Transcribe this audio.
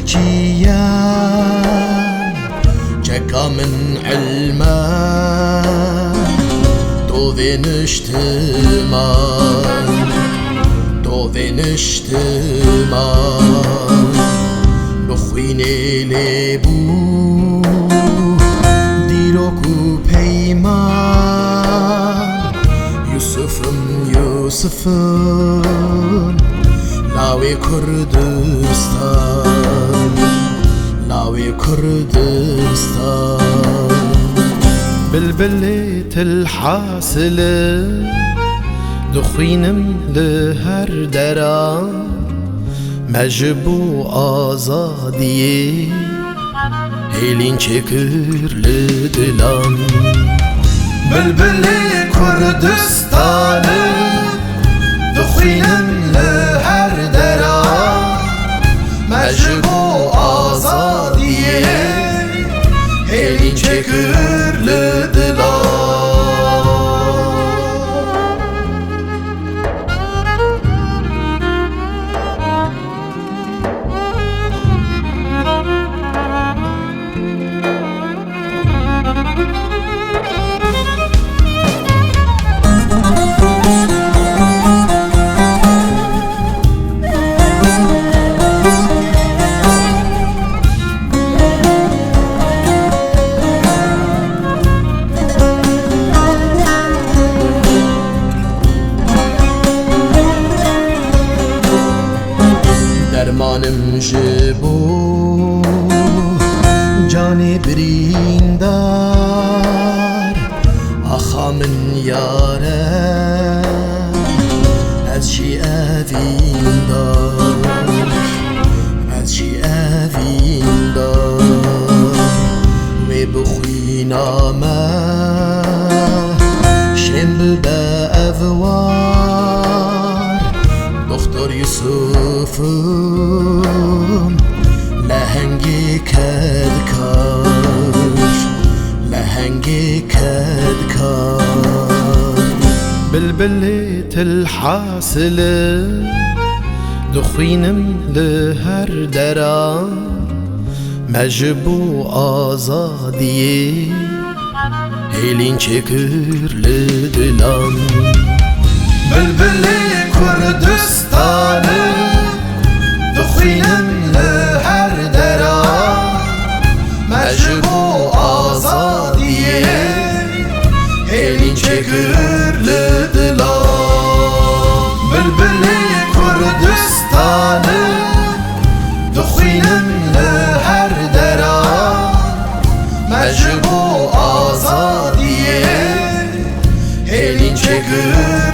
جيان جكا من علما دوفين اشتمان بخويني لبو ديروكو بيمان يوسفم لاوي كردستان بلبلة الحاصلة دخوينم لهر دران مجبو آزادیه هیلین چکر لدلان بلبلة كردستانı دخوينم لهر دران مجبو آزادیه هیلین چکر لدلان درمانم جبو جانی بریندار آخا من یاره از چی اویندار و بخوینامه شنب به اوار دختر یوسفم لهنگی کدکار بلبلة الحاصلة دخوينم لهر دران مجبو آزادیه هیلین چکر لدلان بلبلة كردستانı دخوينم لهر دران مجبو آزادیه هیلین چکر لدلان بلبلة كردستانı دخوينم لهر دران مجبو آزادیه هیلین چکر